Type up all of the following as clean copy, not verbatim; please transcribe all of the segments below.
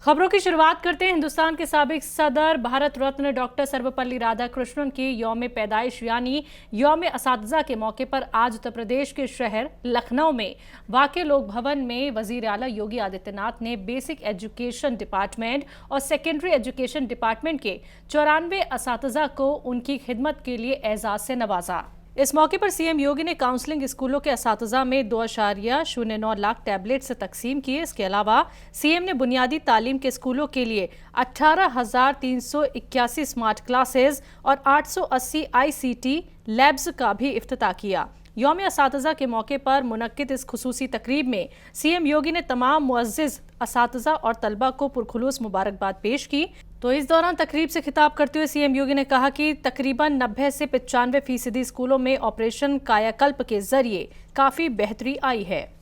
खबरों की शुरुआत करते हैं हिंदुस्तान के साबिक सदर भारत रत्न डॉक्टर सर्वपल्ली राधाकृष्णन की यौम पैदाइश यानी यौम असातिज़ा के मौके पर आज उत्तर प्रदेश के शहर लखनऊ में वाक़े लोक भवन में वजीर आला योगी आदित्यनाथ ने बेसिक एजुकेशन डिपार्टमेंट और सेकेंडरी एजुकेशन डिपार्टमेंट के 94 असातिज़ा को उनकी खिदमत के लिए एजाज से नवाजा। इस मौके पर सीएम योगी ने काउंसलिंग स्कूलों के असातिज़ा में 2.09 लाख टैबलेट से तकसीम किए। इसके अलावा सीएम ने बुनियादी तालीम के स्कूलों के लिए 18,381 स्मार्ट क्लासेस और 880 ICT लैब्स का भी इफ्तिताह किया। यौम असातिज़ा के मौके पर मुनक्किद इस खुसूसी तकरीब में सीएम योगी ने तमाम मुअज़्ज़िज़ असातिज़ा और तलबा को पुरखुलूस मुबारकबाद पेश की। तो इस दौरान तकरीब से खिताब करते हुए सीएम योगी ने कहा कि तकरीबन 90 से 95% स्कूलों में ऑपरेशन कायाकल्प के जरिए काफी बेहतरी आई है।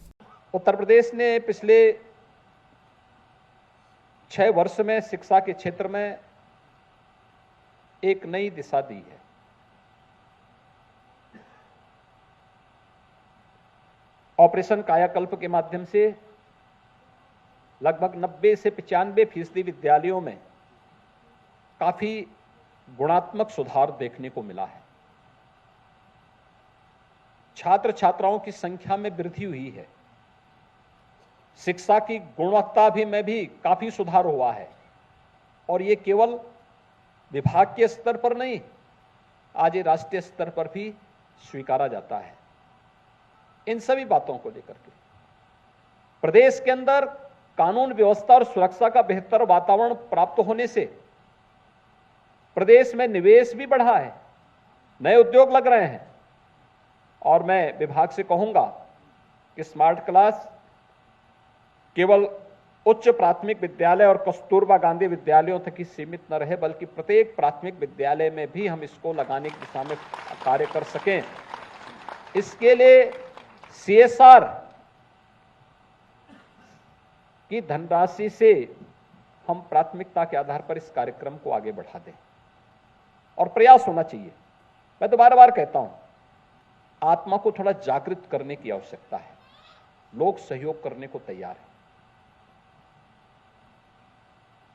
उत्तर प्रदेश ने पिछले 6 वर्ष में शिक्षा के क्षेत्र में एक नई दिशा दी है। ऑपरेशन कायाकल्प के माध्यम से लगभग 90 से 95% विद्यालयों में काफी गुणात्मक सुधार देखने को मिला है। छात्र छात्राओं की संख्या में वृद्धि हुई है। शिक्षा की गुणवत्ता में भी काफी सुधार हुआ है और ये केवल विभाग के स्तर पर नहीं, आज ये राष्ट्रीय स्तर पर भी स्वीकारा जाता है। इन सभी बातों को लेकर के प्रदेश के अंदर कानून व्यवस्था और सुरक्षा का बेहतर वातावरण प्राप्त होने से प्रदेश में निवेश भी बढ़ा है, नए उद्योग लग रहे हैं और मैं विभाग से कहूंगा कि स्मार्ट क्लास केवल उच्च प्राथमिक विद्यालय और कस्तूरबा गांधी विद्यालयों तक ही सीमित न रहे, बल्कि प्रत्येक प्राथमिक विद्यालय में भी हम इसको लगाने की दिशा में कार्य कर सकें। इसके लिए CSR की धनराशि से हम प्राथमिकता के आधार पर इस कार्यक्रम को आगे बढ़ा दें और प्रयास होना चाहिए। मैं तो बार बार कहता हूं, आत्मा को थोड़ा जागृत करने की आवश्यकता है। लोग सहयोग करने को तैयार हैं,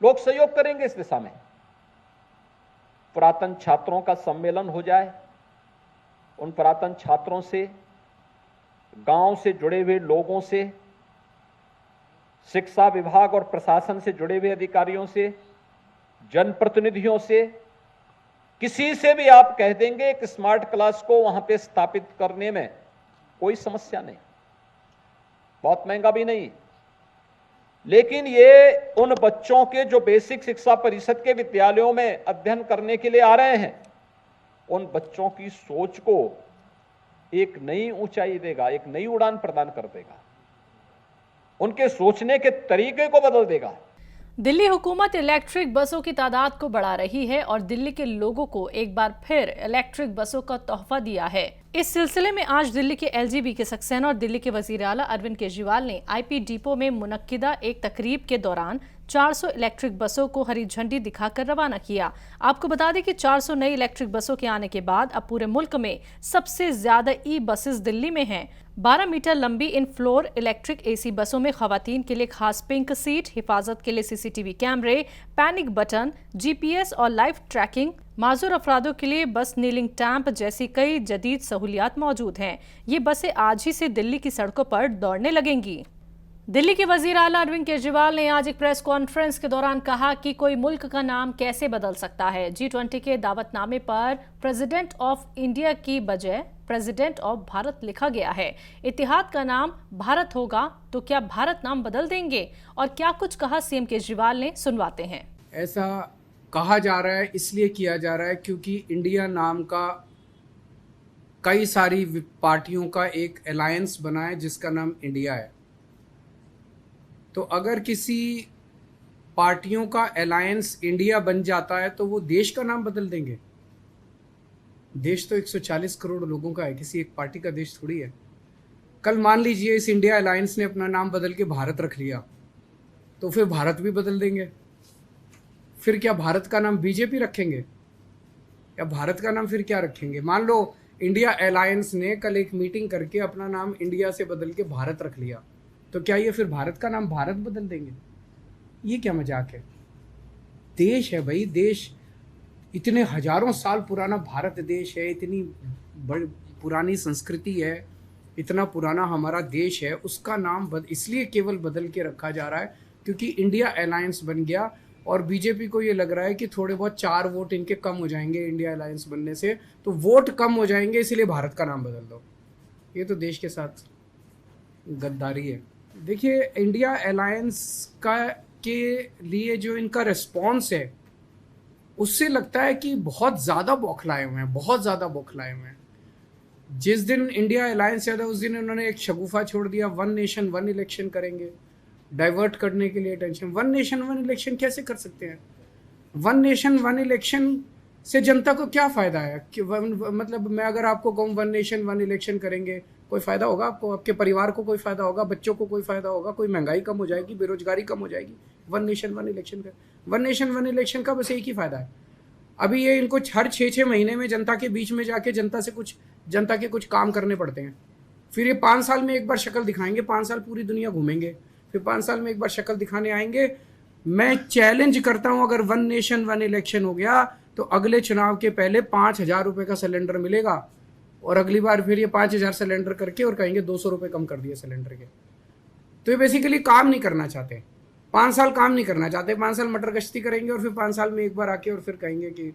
लोग सहयोग करेंगे इस दिशा में। पुरातन छात्रों का सम्मेलन हो जाए, उन पुरातन छात्रों से, गांव से जुड़े हुए लोगों से, शिक्षा विभाग और प्रशासन से जुड़े हुए अधिकारियों से, जनप्रतिनिधियों से, किसी से भी आप कह देंगे कि स्मार्ट क्लास को वहां पे स्थापित करने में कोई समस्या नहीं, बहुत महंगा भी नहीं। लेकिन ये उन बच्चों के जो बेसिक शिक्षा परिषद के विद्यालयों में अध्ययन करने के लिए आ रहे हैं, उन बच्चों की सोच को एक नई ऊंचाई देगा, एक नई उड़ान प्रदान कर देगा, उनके सोचने के तरीके को बदल देगा। दिल्ली हुकूमत इलेक्ट्रिक बसों की तादाद को बढ़ा रही है और दिल्ली के लोगों को एक बार फिर इलेक्ट्रिक बसों का तोहफा दिया है। इस सिलसिले में आज दिल्ली के LGB के सक्सेना और दिल्ली के वजीर आला अरविंद केजरीवाल ने IP डिपो में मुनक्किदा एक तकरीब के दौरान 400 इलेक्ट्रिक बसों को हरी झंडी दिखाकर रवाना किया। आपको बता दें कि 400 नई इलेक्ट्रिक बसों के आने के बाद अब पूरे मुल्क में सबसे ज्यादा बसेस दिल्ली में हैं। 12 मीटर लंबी इन फ्लोर इलेक्ट्रिक AC बसों में खवातीन के लिए खास पिंक सीट, हिफाजत के लिए CCTV कैमरे, पैनिक बटन, GPS और लाइव ट्रैकिंग, माजूर अफरादों के लिए बस नीलिंग टैंप जैसी कई जदीद सहूलियात मौजूद हैं। ये बसें आज ही से दिल्ली की सड़कों पर दौड़ने लगेंगी। दिल्ली के वजीर आला अरविंद केजरीवाल ने आज एक प्रेस कॉन्फ्रेंस के दौरान कहा कि कोई मुल्क का नाम कैसे बदल सकता है। G20 के दावतनामे पर प्रेसिडेंट ऑफ इंडिया की बजाय प्रेसिडेंट ऑफ भारत लिखा गया है। इत्तेहाद का नाम भारत होगा तो क्या भारत नाम बदल देंगे? और क्या कुछ कहा सीएम केजरीवाल ने, सुनवाते हैं। ऐसा कहा जा रहा है, इसलिए किया जा रहा है क्योंकि इंडिया नाम का कई सारी पार्टियों का एक अलायंस बना है जिसका नाम इंडिया है। तो अगर किसी पार्टियों का अलायंस इंडिया बन जाता है तो वो देश का नाम बदल देंगे। देश तो 140 करोड़ लोगों का है, किसी एक पार्टी का देश थोड़ी है। कल मान लीजिए इस इंडिया अलायंस ने अपना नाम बदल के भारत रख लिया, तो फिर भारत भी बदल देंगे। फिर क्या भारत का नाम बीजेपी रखेंगे या भारत का नाम फिर क्या रखेंगे? मान लो इंडिया अलायंस ने कल एक मीटिंग करके अपना नाम इंडिया से बदल के भारत रख लिया, तो क्या ये फिर भारत का नाम भारत बदल देंगे? ये क्या मजाक है? देश है भाई, देश इतने हजारों साल पुराना भारत देश है, इतनी बड़ी पुरानी संस्कृति है, इतना पुराना हमारा देश है, उसका नाम इसलिए केवल बदल के रखा जा रहा है क्योंकि इंडिया अलायंस बन गया और बीजेपी को ये लग रहा है कि थोड़े बहुत 4 वोट इनके कम हो जाएंगे इंडिया अलायंस बनने से, तो वोट कम हो जाएंगे इसलिए भारत का नाम बदल दो। ये तो देश के साथ गद्दारी है। देखिए, इंडिया अलायंस का के लिए जो इनका रिस्पॉन्स है उससे लगता है कि बहुत ज़्यादा बौखलाए हुए हैं, बहुत ज़्यादा बौखलाए हुए हैं। जिस दिन इंडिया अलायंस आया था उस दिन उन्होंने एक शगुफा छोड़ दिया, 1 नेशन 1 इलेक्शन करेंगे, डाइवर्ट करने के लिए टेंशन। 1 नेशन 1 इलेक्शन कैसे कर सकते हैं? 1 नेशन 1 इलेक्शन से जनता को क्या फ़ायदा है कि मतलब मैं अगर आपको कहूँ 1 नेशन 1 इलेक्शन करेंगे, कोई फ़ायदा होगा आपको? आपके परिवार को कोई फ़ायदा होगा? बच्चों को कोई फ़ायदा होगा? कोई महंगाई कम हो जाएगी, बेरोजगारी कम हो जाएगी 1 नेशन 1 इलेक्शन का? 1 नेशन 1 इलेक्शन का बस एक ही फ़ायदा है, अभी ये इनको हर 6-6 महीने में जनता के बीच में जाके जनता के कुछ काम करने पड़ते हैं। फिर ये 5 साल में एक बार शक्ल दिखाएंगे, 5 साल पूरी दुनिया घूमेंगे, फिर 5 साल में एक बार शक्ल दिखाने आएंगे। मैं चैलेंज करता हूं, अगर 1 नेशन 1 इलेक्शन हो गया तो अगले चुनाव के पहले 5,000 रुपये का सिलेंडर मिलेगा और अगली बार फिर ये 5,000 सिलेंडर करके और कहेंगे 200 रुपये कम कर दिए सिलेंडर के। तो ये बेसिकली काम नहीं करना चाहते, 5 साल काम नहीं करना चाहते, 5 साल मटर गश्ती करेंगे और फिर 5 साल में एक बार आके और फिर कहेंगे कि।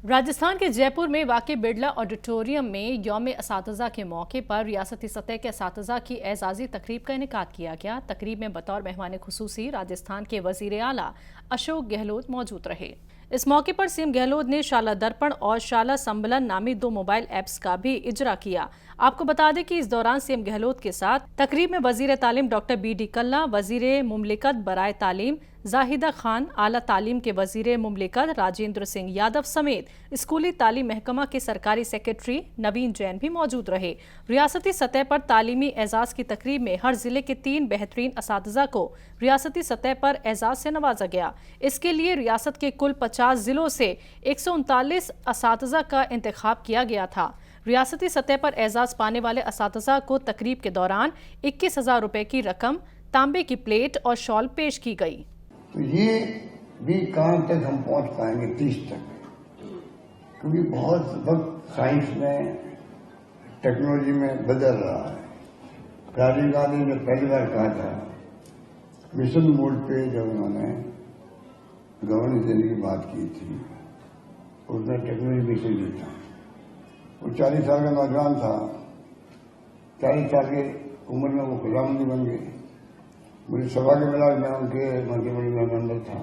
राजस्थान के जयपुर में वाक़ बिरला ऑडिटोरियम में यौम असातिज़ा के मौके पर रियासती सतह के असातिज़ा की एजाज़ी तकरीब का इनेकाद किया गया। तकरीब में बतौर मेहमान खुसूसी राजस्थान के वज़ीर आला अशोक गहलोत मौजूद रहे। इस मौके पर सीएम गहलोत ने शाला दर्पण और शाला संबलन नामी 2 मोबाइल ऐप्स का भी इजरा किया। आपको बता दें कि इस दौरान सीएम गहलोत के साथ तकरीब में वज़ीर तालीम डॉक्टर BD कल्ला, वज़ीर मुमलिकत बराए तालीम जाहिदा खान, आला तालीम के वज़ीर मुमलिकत राजेंद्र सिंह यादव समेत स्कूली तालीम महकमा के सरकारी सेक्रेटरी नवीन जैन भी मौजूद रहे। रियासती सतह पर तालीमी एजाज़ की तकरीब में हर जिले के 3 बेहतरीन असातिज़ा को रियासती सतह पर एजाज़ से नवाजा गया। इसके लिए रियासत के कुल 50 जिलों से 139 असातिज़ा का इंतखाब किया गया था। रियासती सतह पर एजाज़ पाने वाले असातिज़ा को तकरीब के दौरान 21,000 रुपये की रकम, तांबे की प्लेट और शॉल पेश की गई। तो ये भी कहाँ तक हम पहुंच पाएंगे 30 तक, क्योंकि बहुत वक्त साइंस में टेक्नोलॉजी में बदल रहा है। राजीव गांधी ने पहली बार कहा था मिशन मोड पे, जब उन्होंने गवर्नेंस देने की बात की थी, उसने टेक्नोलॉजी मिशन दी था। वो 40 साल का नौजवान था, 40 साल की उम्र में वो प्रधानमंत्री बन गए। मुझे सभा के मिला, मैं उनके मंत्रिमंडल में मेंबर था,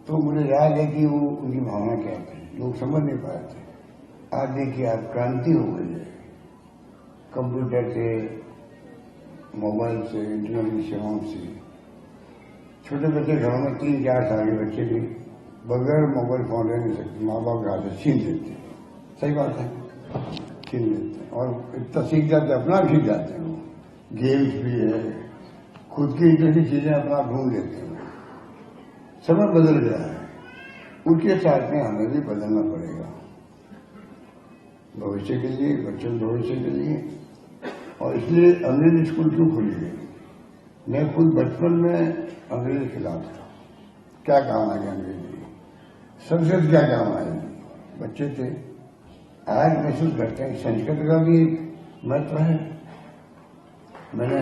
तो मुझे याद है कि वो उनकी भावना क्या थी, लोग समझ नहीं पाए थे। आज देखिए, आज क्रांति हो गई है, कंप्यूटर से, मोबाइल से, इंटरनेट की सेवाओं से। छोटे बच्चे घरों में 3-4 साल के बच्चे भी बगैर मोबाइल फोन रह नहीं सकते, माँ बाप के हाथ से छीन लेते। सही बात है, छीन लेते हैं और इतना सीख जाते, अपना सीख जाते हैं। गेम्स भी है, खुद की इंटरेस्टिंग चीजें अपना ढूंढ लेते हैं। समय बदल गया है, उनके साथ में हमें भी बदलना पड़ेगा भविष्य के लिए, बच्चों के भविष्य के लिए। और इसलिए अंग्रेजी स्कूल क्यों खुली है? मैं खुद बचपन में अंग्रेजी के खिलाफ था। क्या काम आएगी अंग्रेजी, संस्कृत क्या काम आएगी? बच्चे थे। आज महसूस करते हैं संस्कृत का भी महत्व है। मैंने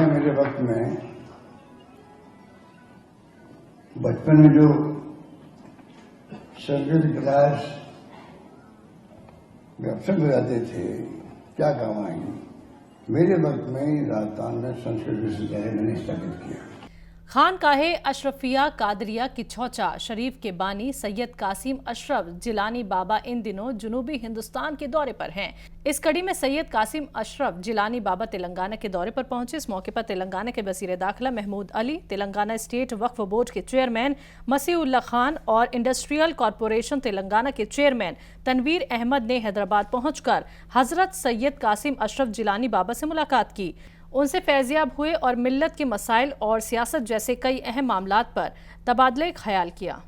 मेरे वक्त में बचपन में जो संस्कृत क्लास में अवसर बजाते थे, क्या काम आएंगे? मेरे वक्त में राजस्थान में संस्कृत विश्वविद्यालय मैंने स्थापित किया। खानकाहे अशरफिया कादरिया की छौचा शरीफ के बानी सैयद कासिम अशरफ जिलानी बाबा इन दिनों जुनूबी हिंदुस्तान के दौरे पर हैं। इस कड़ी में सैयद कासिम अशरफ जिलानी बाबा तेलंगाना के दौरे पर पहुंचे। इस मौके पर तेलंगाना के वजीर दाखिला महमूद अली, तेलंगाना स्टेट वक्फ बोर्ड के चेयरमैन मसीउल्लाह खान और इंडस्ट्रियल कॉरपोरेशन तेलंगाना के चेयरमैन तनवीर अहमद ने हैदराबाद पहुंचकर हजरत सैयद कासिम अशरफ जिलानी बाबा से मुलाकात की, उनसे फैज़याब हुए और मिल्लत के मसाइल और सियासत जैसे कई अहम मामलात पर तबादले ख्याल किया।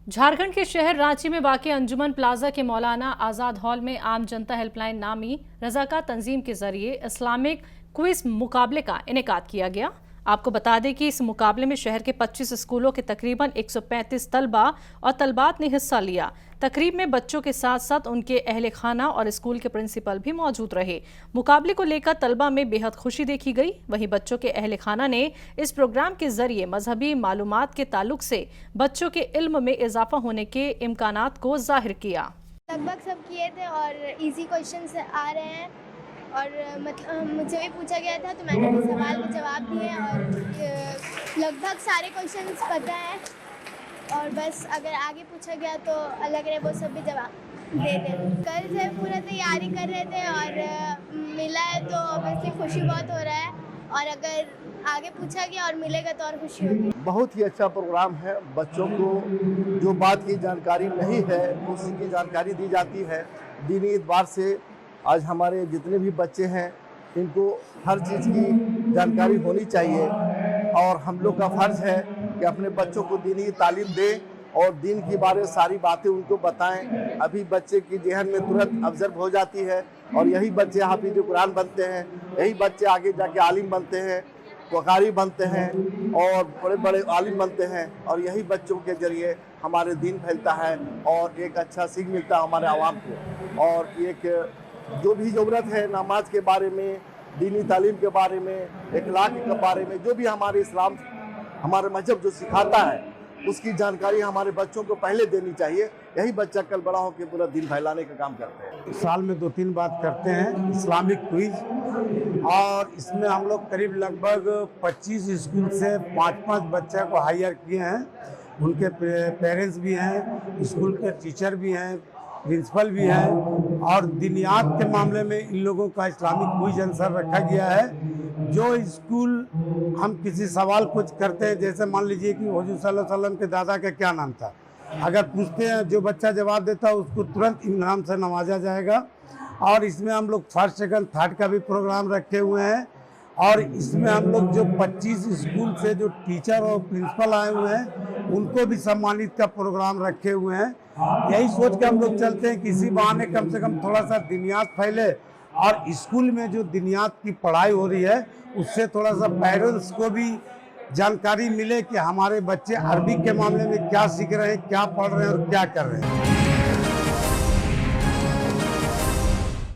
झारखंड के शहर रांची में वाक़ अंजुमन प्लाजा के मौलाना आज़ाद हॉल में आम जनता हेल्पलाइन नामी रज़ाकार तंजीम के जरिए इस्लामिक क्विज मुकाबले का इनेकाद किया गया। आपको बता दें कि इस मुकाबले में शहर के 25 स्कूलों के तकरीबन 135 तलबा और तलबात ने हिस्सा लिया। तकरीब में बच्चों के साथ साथ उनके अहले खाना और स्कूल के प्रिंसिपल भी मौजूद रहे। मुकाबले को लेकर तलबा में बेहद खुशी देखी गई। वहीं बच्चों के अहले खाना ने इस प्रोग्राम के जरिए मजहबी मालूमात के ताल्लुक से बच्चों के इल्म में इजाफा होने के इम्कानात को जाहिर किया। लगभग सब किए थे और इजी क्वेश्चंस आ रहे हैं और मतलब मुझे भी पूछा गया था तो मैंने भी सवाल के जवाब दिए और लगभग सारे क्वेश्चंस पता है और बस अगर आगे पूछा गया तो अलग रहे वो सब भी जवाब दे दें। कल से पूरा तैयारी कर रहे थे और मिला है तो ऑब्वियसली खुशी बहुत हो रहा है और अगर आगे पूछा गया और मिलेगा तो और खुशी होगी। बहुत ही अच्छा प्रोग्राम है। बच्चों को जो बात की जानकारी नहीं है उसकी जानकारी दी जाती है। दीनी एतबार से आज हमारे जितने भी बच्चे हैं इनको हर चीज़ की जानकारी होनी चाहिए और हम लोग का फ़र्ज़ है कि अपने बच्चों को दीनी तालीम दें और दीन के बारे में सारी बातें उनको बताएं। अभी बच्चे की जहन में तुरंत ऑब्जर्व हो जाती है और यही बच्चे हाफिज़ कुरान बनते हैं, यही बच्चे आगे जाके आलिम बनते हैं, वकारी बनते हैं और बड़े बड़े आलिम बनते हैं और यही बच्चों के ज़रिए हमारे दीन फैलता है और एक अच्छा सीख मिलता है हमारे आवाम को। और एक जो भी ज़रूरत है नमाज के बारे में, दीनी तालीम के बारे में, इखलाक के बारे में, जो भी हमारे इस्लाम हमारे मजहब जो सिखाता है उसकी जानकारी हमारे बच्चों को पहले देनी चाहिए। यही बच्चा कल बड़ा होकर पूरा दिन फैलाने का काम करते हैं। साल में 2-3 बार करते हैं इस्लामिक क्विज और इसमें हम लोग करीब लगभग 25 स्कूल से 5-5 बच्चे को हायर किए हैं। उनके पेरेंट्स भी हैं, स्कूल के टीचर भी हैं, प्रिंसिपल भी हैं और दिनियात के मामले में इन लोगों का इस्लामिक क्विज आंसर रखा गया है। जो स्कूल हम किसी सवाल कुछ करते हैं, जैसे मान लीजिए कि हुजूर सल्लल्लाहु अलैहि वसल्लम के दादा का क्या नाम था, अगर पूछते हैं जो बच्चा जवाब देता है उसको तुरंत इनाम से नवाजा जाएगा। और इसमें हम लोग फर्स्ट सेकंड थर्ड का भी प्रोग्राम रखे हुए हैं और इसमें हम लोग जो 25 स्कूल से जो टीचर और प्रिंसिपल आए हुए हैं उनको भी सम्मानित का प्रोग्राम रखे हुए हैं। यही सोच के हम लोग चलते हैं किसी बहाने कम से कम थोड़ा सा दिनियात फैले और स्कूल में जो दिनियात की पढ़ाई हो रही है उससे थोड़ा सा पेरेंट्स को भी जानकारी मिले कि हमारे बच्चे अरबी के मामले में क्या सीख रहे हैं, क्या पढ़ रहे हैं और क्या कर रहे हैं।